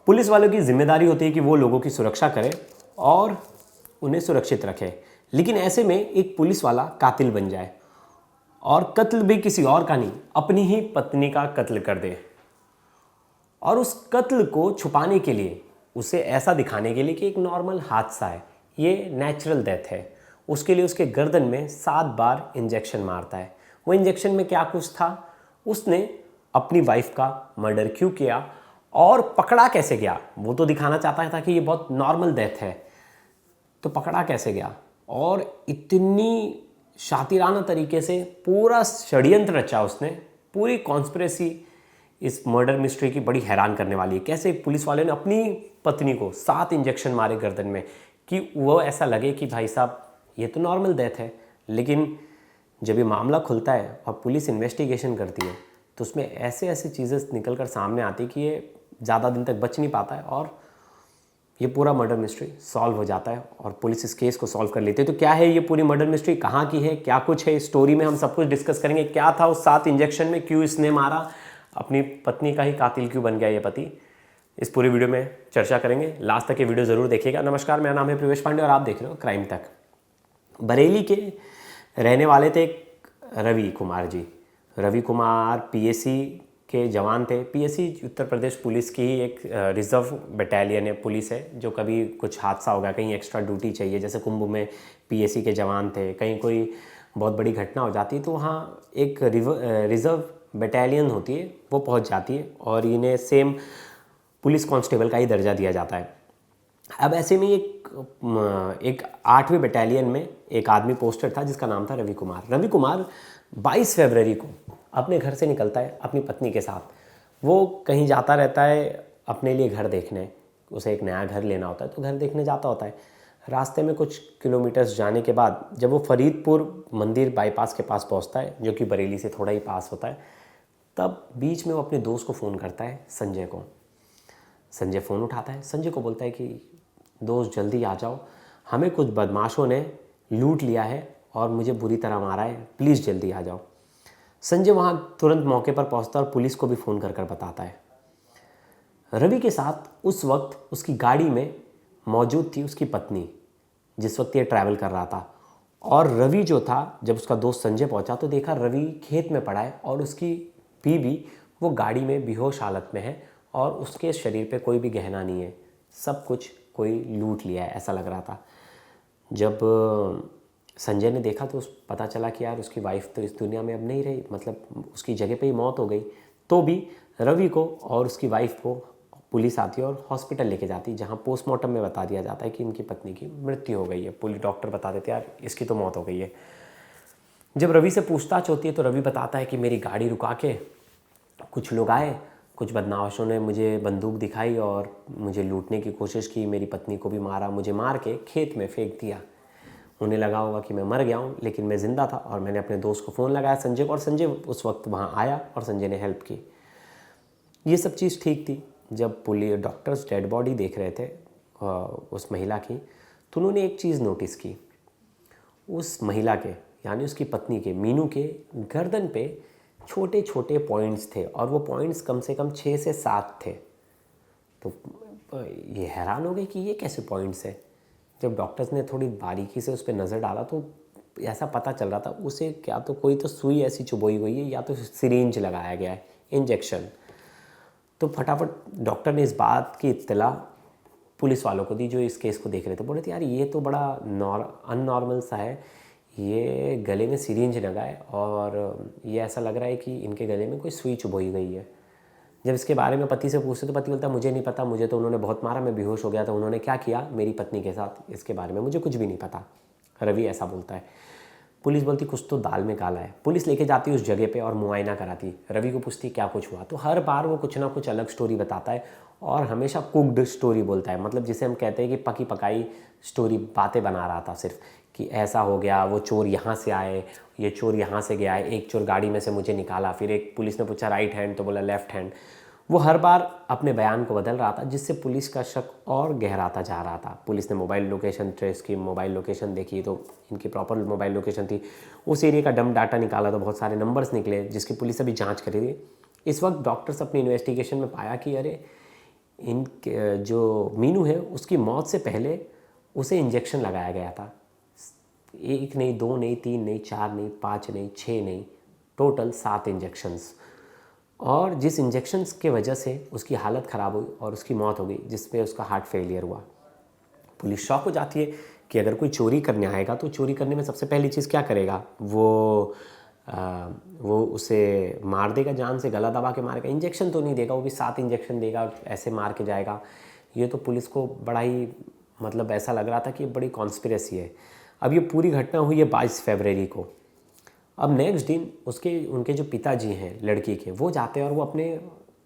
Police वालों की जिम्मेदारी होती है कि वो लोगों की सुरक्षा करें और उन्हें सुरक्षित रखें, लेकिन ऐसे में एक पुलिस वाला कातिल बन जाए और कत्ल भी किसी और का नहीं, अपनी ही पत्नी का कत्ल कर दे, और उस कत्ल को छुपाने के लिए, उसे ऐसा दिखाने के लिए कि एक नॉर्मल हादसा है, ये नेचुरल डेथ है, उसके लिए उसके गर्दन में 7 बार इंजेक्शन मारता है। वो इंजेक्शन में क्या कुछ था, उसने अपनी वाइफ का मर्डर क्यों किया और पकड़ा कैसे गया, वो तो दिखाना चाहता था कि ये बहुत नॉर्मल डेथ है, तो पकड़ा कैसे गया और इतनी शातिराना तरीके से पूरा षड्यंत्र रचा उसने। पूरी कॉन्स्पिरेसी इस मर्डर मिस्ट्री की बड़ी हैरान करने वाली है। कैसे पुलिस वाले ने अपनी पत्नी को 7 इंजेक्शन मारे गर्दन में कि वो ऐसा लगे कि भाई साहब ये तो नॉर्मल डेथ है, लेकिन जब ये मामला खुलता है और पुलिस इन्वेस्टिगेशन करती है तो उसमें ऐसे ऐसी चीज़ें निकल कर सामने आती कि ये ज़्यादा दिन तक बच नहीं पाता है और ये पूरा मर्डर मिस्ट्री सॉल्व हो जाता है और पुलिस इस केस को सॉल्व कर लेती है। तो क्या है ये पूरी मर्डर मिस्ट्री, कहाँ की है, क्या कुछ है इस स्टोरी में, हम सब कुछ डिस्कस करेंगे। क्या था उस 7 इंजेक्शन में, क्यों इसने मारा, अपनी पत्नी का ही कातिल क्यों बन गया ये पति, इस पूरी वीडियो में चर्चा करेंगे। लास्ट तक ये वीडियो ज़रूर देखिएगा। नमस्कार, मेरा नाम है प्रवेश पांडे और आप देख रहे हो क्राइम तक। बरेली के रहने वाले थे रवि कुमार जी। रवि कुमार पीएसी के जवान थे। पीएसी उत्तर प्रदेश पुलिस की ही एक रिजर्व बटालियन है, पुलिस है, जो कभी कुछ हादसा होगा, कहीं एक्स्ट्रा ड्यूटी चाहिए, जैसे कुंभ में पीएसी के जवान थे, कहीं कोई बहुत बड़ी घटना हो जाती है तो वहाँ एक रिजर्व बटालियन होती है, वो पहुँच जाती है और इन्हें सेम पुलिस कांस्टेबल का ही दर्जा दिया जाता है। अब ऐसे में एक 8वीं बटालियन में एक आदमी पोस्टेड था जिसका नाम था रवि कुमार। रवि कुमार 22 फरवरी को अपने घर से निकलता है अपनी पत्नी के साथ। वो कहीं जाता रहता है अपने लिए घर देखने, उसे एक नया घर लेना होता है तो घर देखने जाता होता है। रास्ते में कुछ किलोमीटर्स जाने के बाद जब वो फरीदपुर मंदिर बाईपास के पास पहुंचता है, जो कि बरेली से थोड़ा ही पास होता है, तब बीच में वो अपने दोस्त को फ़ोन करता है, संजय को। संजय फ़ोन उठाता है, संजय को बोलता है कि दोस्त जल्दी आ जाओ, हमें कुछ बदमाशों ने लूट लिया है और मुझे बुरी तरह मारा है, प्लीज़ जल्दी आ जाओ। संजय वहाँ तुरंत मौके पर पहुँचता है और पुलिस को भी फ़ोन कर बताता है। रवि के साथ उस वक्त उसकी गाड़ी में मौजूद थी उसकी पत्नी, जिस वक्त ये ट्रैवल कर रहा था। और रवि जो था, जब उसका दोस्त संजय पहुँचा तो देखा रवि खेत में पड़ा है और उसकी बीवी वो गाड़ी में बेहोश हालत में है और उसके शरीर पे कोई भी गहना नहीं है, सब कुछ कोई लूट लिया है ऐसा लग रहा था। जब संजय ने देखा तो पता चला कि यार उसकी वाइफ तो इस दुनिया में अब नहीं रही, मतलब उसकी जगह पे ही मौत हो गई। तो भी रवि को और उसकी वाइफ को पुलिस आती है और हॉस्पिटल लेके जाती है, जहाँ पोस्टमार्टम में बता दिया जाता है कि इनकी पत्नी की मृत्यु हो गई है। पुलिस डॉक्टर बता देते यार इसकी तो मौत हो गई है। जब रवि से पूछताछ होती है तो रवि बताता है कि मेरी गाड़ी रुका के कुछ लोग आए, कुछ बदमाशों ने मुझे बंदूक दिखाई और मुझे लूटने की कोशिश की, मेरी पत्नी को भी मारा, मुझे मार के खेत में फेंक दिया। उन्हें लगा होगा कि मैं मर गया हूँ, लेकिन मैं ज़िंदा था और मैंने अपने दोस्त को फ़ोन लगाया संजय को, और संजय उस वक्त वहाँ आया और संजय ने हेल्प की। ये सब चीज़ ठीक थी। जब पुलिस डॉक्टर्स डेड बॉडी देख रहे थे उस महिला की, तो उन्होंने एक चीज़ नोटिस की। उस महिला के, यानी उसकी पत्नी के, मीनू के गर्दन पे छोटे छोटे पॉइंट्स थे और वो पॉइंट्स कम से कम 6 से 7 थे। तो ये हैरान हो गए कि ये कैसे पॉइंट्स है। जब डॉक्टर्स ने थोड़ी बारीकी से उस पर नज़र डाला तो ऐसा पता चल रहा था उसे क्या तो कोई तो सुई ऐसी चुभोई हुई है या तो सिरिंज लगाया गया है, इंजेक्शन। तो फटाफट डॉक्टर ने इस बात की इत्तला पुलिस वालों को दी जो इस केस को देख रहे थे। बोले थे यार ये तो बड़ा अननॉर्मल सा है, ये गले में सिरिंज लगा है और ये ऐसा लग रहा है कि इनके गले में कोई सुई चुभोई गई है। जब इसके बारे में पति से पूछते तो पति बोलता मुझे नहीं पता, मुझे तो उन्होंने बहुत मारा, मैं बेहोश हो गया था, उन्होंने क्या किया मेरी पत्नी के साथ इसके बारे में मुझे कुछ भी नहीं पता। रवि ऐसा बोलता है। पुलिस बोलती कुछ तो दाल में काला है। पुलिस लेके जाती उस जगह पे और मुआयना कराती। रवि को पूछती क्या कुछ हुआ, तो हर बार वो कुछ ना कुछ अलग स्टोरी बताता है और हमेशा कुक्ड स्टोरी बोलता है, मतलब जिसे हम कहते हैं कि पकी पकाई स्टोरी, बातें बना रहा था सिर्फ कि ऐसा हो गया, वो चोर यहाँ से आए, ये चोर यहाँ से गया है, एक चोर गाड़ी में से मुझे निकाला, फिर एक पुलिस ने पूछा राइट हैंड तो बोला लेफ्ट हैंड। वो हर बार अपने बयान को बदल रहा था, जिससे पुलिस का शक और गहराता जा रहा था। पुलिस ने मोबाइल लोकेशन ट्रेस की, मोबाइल लोकेशन देखी तो इनकी प्रॉपर मोबाइल लोकेशन थी। उस एरिया का डंप डाटा निकाला तो बहुत सारे नंबर्स निकले जिसकी पुलिस अभी जांच कर रही थी। इस वक्त डॉक्टर्स अपनी इन्वेस्टिगेशन में पाया कि अरे जो मीनू है उसकी मौत से पहले उसे इंजेक्शन लगाया गया था। एक नहीं, दो नहीं, तीन नहीं, चार नहीं, पाँच नहीं, छः नहीं, टोटल 7 इंजेक्शंस। और जिस इंजेक्शंस के वजह से उसकी हालत ख़राब हुई और उसकी मौत हो गई, जिसपे उसका हार्ट फेलियर हुआ। पुलिस शॉक हो जाती है कि अगर कोई चोरी करने आएगा तो चोरी करने में सबसे पहली चीज़ क्या करेगा, वो उसे मार देगा, जान से गला दबा के मारेगा, इंजेक्शन तो नहीं देगा, वो भी 7 इंजेक्शन देगा और ऐसे मार के जाएगा। ये तो पुलिस को बड़ा ही मतलब ऐसा लग रहा था कि ये बड़ी कॉन्स्पिरेसी है। अब ये पूरी घटना हुई है 22 फरवरी को। अब नेक्स्ट दिन उनके जो पिताजी हैं लड़की के, वो जाते हैं और वो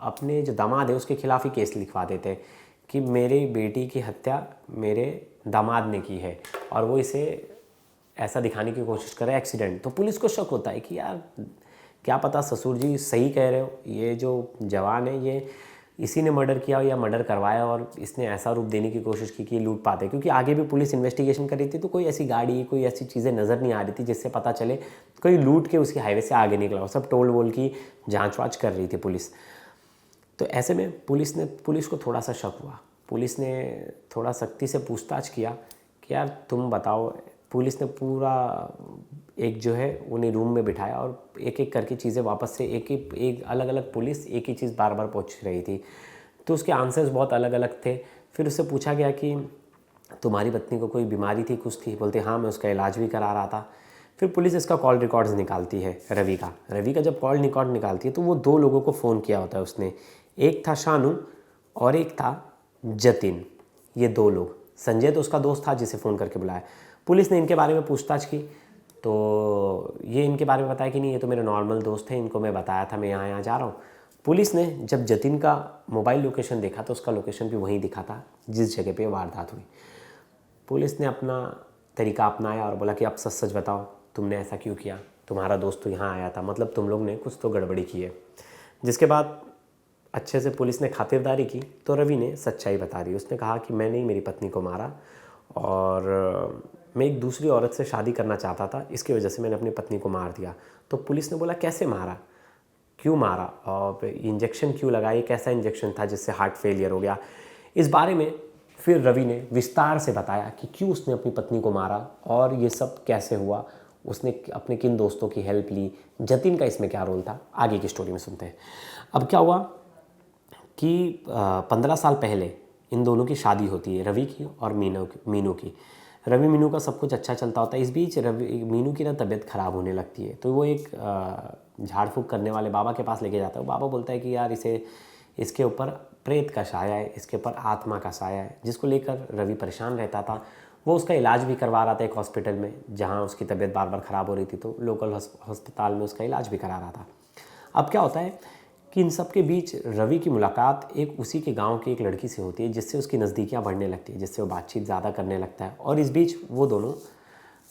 अपने जो दामाद है उसके खिलाफ ही केस लिखवा देते हैं कि मेरी बेटी की हत्या मेरे दामाद ने की है, और वो इसे ऐसा दिखाने की कोशिश करे एक्सीडेंट। तो पुलिस को शक होता है कि यार क्या पता ससुर जी सही कह रहे हो, ये जो जवान है ये इसी ने मर्डर किया या मर्डर करवाया और इसने ऐसा रूप देने की कोशिश की कि लूट पाते। क्योंकि आगे भी पुलिस इन्वेस्टिगेशन कर रही थी तो कोई ऐसी गाड़ी, कोई ऐसी चीज़ें नज़र नहीं आ रही थी जिससे पता चले कोई लूट के उसकी हाईवे से आगे निकला हो। सब टोल वोल की जाँच वाँच कर रही थी पुलिस। तो ऐसे में पुलिस को थोड़ा सा शक हुआ। पुलिस ने थोड़ा सख्ती से पूछताछ किया कि यार तुम बताओ। पुलिस ने पूरा एक जो है उन्हें रूम में बिठाया और एक एक करके चीज़ें वापस से एक अलग अलग पुलिस एक ही चीज़ बार बार पूछ रही थी। तो उसके आंसर्स बहुत अलग अलग थे। फिर उससे पूछा गया कि तुम्हारी पत्नी को कोई बीमारी थी, कुछ थी? बोलते हाँ, मैं उसका इलाज भी करा रहा था। फिर पुलिस इसका कॉल रिकॉर्ड्स निकालती है रवि का जब कॉल रिकॉर्ड निकालती है तो वो 2 लोगों को फ़ोन किया होता है उसने। एक था शानू और एक था जतिन। ये 2 लोग, संजय तो उसका दोस्त था जिसे फ़ोन करके बुलाया। पुलिस ने इनके बारे में पूछताछ की तो ये इनके बारे में बताया कि नहीं, ये तो मेरे नॉर्मल दोस्त हैं, इनको मैं बताया था मैं यहाँ जा रहा हूँ। पुलिस ने जब जतिन का मोबाइल लोकेशन देखा तो उसका लोकेशन भी वहीं दिखा था जिस जगह पे वारदात हुई। पुलिस ने अपना तरीका अपनाया और बोला कि अब सच सच बताओ, तुमने ऐसा क्यों किया? तुम्हारा दोस्त तो यहाँ आया था, मतलब तुम लोग ने कुछ तो गड़बड़ी की है। जिसके बाद अच्छे से पुलिस ने खातिरदारी की तो रवि ने सच्चाई बता दी। उसने कहा कि मैंने ही मेरी पत्नी को मारा और मैं एक दूसरी औरत से शादी करना चाहता था, इसकी वजह से मैंने अपनी पत्नी को मार दिया। तो पुलिस ने बोला कैसे मारा, क्यों मारा और इंजेक्शन क्यों लगाया, कैसा इंजेक्शन था जिससे हार्ट फेलियर हो गया? इस बारे में फिर रवि ने विस्तार से बताया कि क्यों उसने अपनी पत्नी को मारा और ये सब कैसे हुआ, उसने अपने किन दोस्तों की हेल्प ली, जतिन का इसमें क्या रोल था। आगे की स्टोरी में सुनते हैं। अब क्या हुआ कि 15 साल पहले इन दोनों की शादी होती है, रवि की और मीनू की। रवि मीनू का सब कुछ अच्छा चलता होता है। इस बीच मीनू की ना तबीयत ख़राब होने लगती है तो वो एक झाड़ फूँक करने वाले बाबा के पास लेके जाता है। बाबा बोलता है कि यार इसके ऊपर प्रेत का साया है, इसके ऊपर आत्मा का साया है, जिसको लेकर रवि परेशान रहता था। वो उसका इलाज भी करवा रहा था एक हॉस्पिटल में जहाँ उसकी तबीयत बार बार ख़राब हो रही थी, तो लोकल अस्पताल में उसका इलाज भी करा रहा था। अब क्या होता है कि इन सब के बीच रवि की मुलाकात एक उसी के गांव की एक लड़की से होती है जिससे उसकी नज़दीकियां बढ़ने लगती है, जिससे वो बातचीत ज़्यादा करने लगता है और इस बीच वो दोनों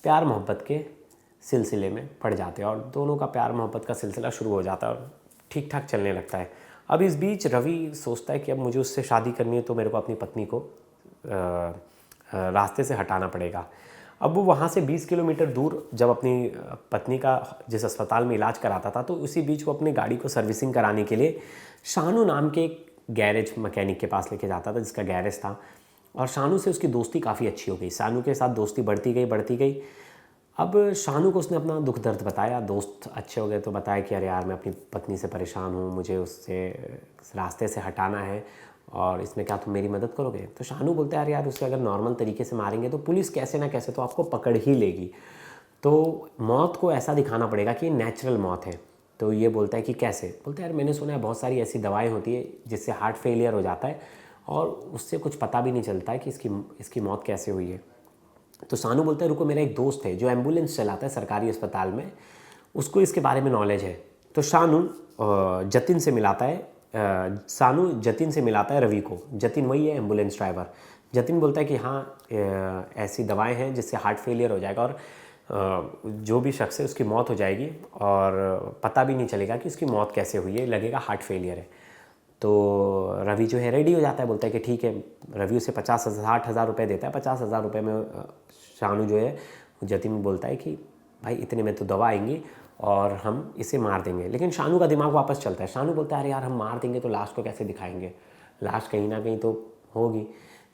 प्यार मोहब्बत के सिलसिले में पड़ जाते हैं और दोनों का प्यार मोहब्बत का सिलसिला शुरू हो जाता है और ठीक ठाक चलने लगता है। अब इस बीच रवि सोचता है कि अब मुझे उससे शादी करनी है तो मेरे को अपनी पत्नी को रास्ते से हटाना पड़ेगा। अब वो वहाँ से 20 किलोमीटर दूर जब अपनी पत्नी का जिस अस्पताल में इलाज कराता था तो उसी बीच वो अपनी गाड़ी को सर्विसिंग कराने के लिए शानू नाम के एक गैरेज मैकेनिक के पास लेके जाता था जिसका गैरेज था। और शानू से उसकी दोस्ती काफ़ी अच्छी हो गई, शानू के साथ दोस्ती बढ़ती गई। अब शानू को उसने अपना दुख दर्द बताया, दोस्त अच्छे हो गए तो बताया कि अरे यार मैं अपनी पत्नी से परेशान हूँ, मुझे उससे रास्ते से हटाना है और इसमें क्या तुम मेरी मदद करोगे? तो शानू बोलता है यार उसे अगर नॉर्मल तरीके से मारेंगे तो पुलिस कैसे ना कैसे तो आपको पकड़ ही लेगी, तो मौत को ऐसा दिखाना पड़ेगा कि नेचुरल मौत है। तो ये बोलता है कि कैसे? बोलता है यार मैंने सुना है बहुत सारी ऐसी दवाएं होती है जिससे हार्ट फेलियर हो जाता है और उससे कुछ पता भी नहीं चलता है कि इसकी मौत कैसे हुई है। तो शानू बोलता है रुको, मेरा एक दोस्त है जो एम्बुलेंस चलाता है सरकारी अस्पताल में, उसको इसके बारे में नॉलेज है। तो शानू जतिन से मिलाता है रवि को। जतिन वही है एम्बुलेंस ड्राइवर। जतिन बोलता है कि हाँ ऐसी दवाएं हैं जिससे हार्ट फेलियर हो जाएगा और जो भी शख्स है उसकी मौत हो जाएगी और पता भी नहीं चलेगा कि उसकी मौत कैसे हुई है, लगेगा हार्ट फेलियर है। तो रवि जो है रेडी हो जाता है, बोलता है कि ठीक है। रवि उसे 60,000 रुपये देता है। 50,000 रुपये में शानू जो है जतिन बोलता है कि भाई इतने में तो दवा आएंगी और हम इसे मार देंगे। लेकिन शानू का दिमाग वापस चलता है। शानू बोलता है अरे यार हम मार देंगे तो लाश को कैसे दिखाएंगे, लाश कहीं ना कहीं तो होगी,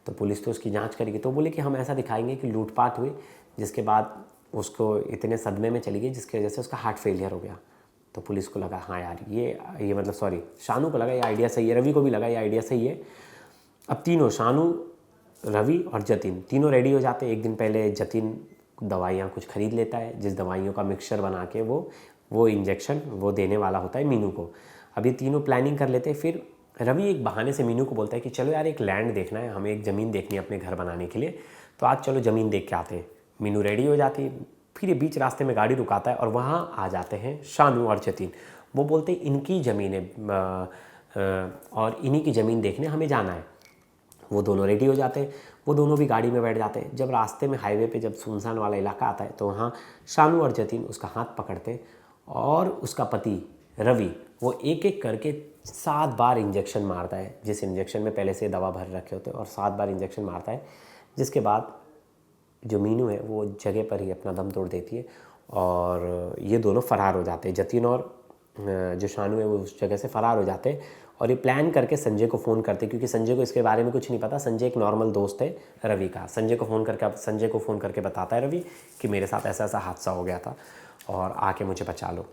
तो पुलिस तो उसकी जांच करेगी। तो बोले कि हम ऐसा दिखाएंगे कि लूटपाट हुई, जिसके बाद उसको इतने सदमे में चली गई जिसकी वजह से उसका हार्ट फेलियर हो गया। तो पुलिस को लगा हाँ यार ये मतलब सॉरी शानू को लगा ये आइडिया सही है, रवि को भी लगा ये आइडिया सही है। अब तीनों शानू, रवि और जतिन तीनों रेडी हो जाते हैं। एक दिन पहले जतिन दवाइयाँ कुछ खरीद लेता है, जिस दवाइयों का मिक्सचर बना के वो इंजेक्शन वो देने वाला होता है मीनू को। अब ये तीनों प्लानिंग कर लेते हैं। फिर रवि एक बहाने से मीनू को बोलता है कि चलो यार एक लैंड देखना है, हमें एक ज़मीन देखनी है अपने घर बनाने के लिए, तो आज चलो ज़मीन देख के आते हैं। मीनू रेडी हो जाती है। फिर ये बीच रास्ते में गाड़ी रुकाता है और वहाँ आ जाते हैं शानू और जतिन। वो बोलते हैं इनकी ज़मीन है और इन्हीं की ज़मीन देखने हमें जाना है। वो दोनों रेडी हो जाते हैं, वो दोनों भी गाड़ी में बैठ जाते हैं। जब रास्ते में हाईवे पे जब सुनसान वाला इलाका आता है तो वहाँ शानू और जतिन उसका हाथ पकड़ते और उसका पति रवि वो एक एक करके 7 बार इंजेक्शन मारता है, जिस इंजेक्शन में पहले से दवा भर रखे होते हैं, और 7 बार इंजेक्शन मारता है। जिसके बाद जो मीनू है वो जगह पर ही अपना दम तोड़ देती है और ये दोनों फरार हो जाते हैं। जतिन और जो शानू है वो उस जगह से फरार हो जाते हैं और ये प्लान करके संजय को फ़ोन करते, क्योंकि संजय को इसके बारे में कुछ नहीं पता। संजय एक नॉर्मल दोस्त है रवि का। संजय को फ़ोन करके बताता है रवि कि मेरे साथ ऐसा ऐसा हादसा हो गया था और आके मुझे बचा लो।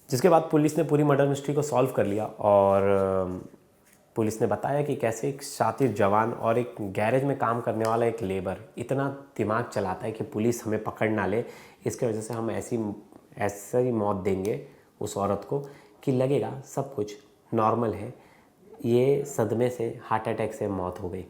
जिसके बाद पुलिस ने पूरी मर्डर मिस्ट्री को सॉल्व कर लिया और पुलिस ने बताया कि कैसे एक शातिर जवान और एक गैरेज में काम करने वाला एक लेबर इतना दिमाग चलाता है कि पुलिस हमें पकड़ ना ले, इसके वजह से हम ऐसी मौत देंगे उस औरत को कि लगेगा सब कुछ नॉर्मल है, ये सदमे से हार्ट अटैक से मौत हो गई।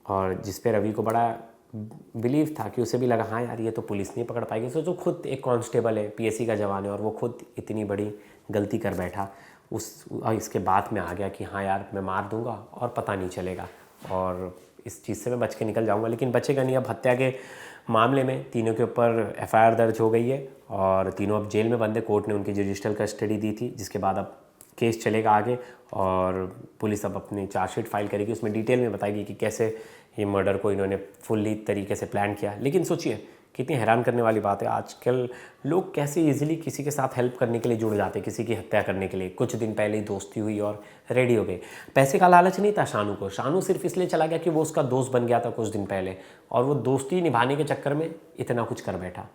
और जिस पे रवि को बड़ा बिलीव था कि उसे भी लगा हाँ यार ये तो पुलिस नहीं पकड़ पाएगी। सोचो खुद एक कांस्टेबल है, पीएससी का जवान है और वो खुद इतनी बड़ी गलती कर बैठा। इसके बाद में आ गया कि हाँ यार मैं मार दूंगा और पता नहीं चलेगा और इस चीज़ से मैं बच के निकल जाऊंगा, लेकिन बचेगा नहीं। अब हत्या के मामले में तीनों के ऊपर एफआईआर दर्ज हो गई है और तीनों अब जेल में बंद है। कोर्ट ने उनकी जुडिशियल कस्टडी दी थी, जिसके बाद अब केस चलेगा आगे और पुलिस अब अपनी चार्जशीट फाइल करेगी। उसमें डिटेल में बताएगी कि कैसे ये मर्डर को इन्होंने फुल्ली तरीके से प्लान किया। लेकिन सोचिए कितनी हैरान करने वाली बात है, आजकल लोग कैसे इजीली किसी के साथ हेल्प करने के लिए जुड़ जाते हैं, किसी की हत्या करने के लिए। कुछ दिन पहले ही दोस्ती हुई और रेडी हो गए। पैसे का लालच नहीं था शानू को, शानू सिर्फ इसलिए चला गया कि वो उसका दोस्त बन गया था कुछ दिन पहले और वो दोस्ती निभाने के चक्कर में इतना कुछ कर बैठा।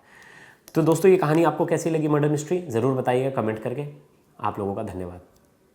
तो दोस्तों ये कहानी आपको कैसी लगी मर्डर मिस्ट्री, ज़रूर बताइएगा कमेंट करके। आप लोगों का धन्यवाद।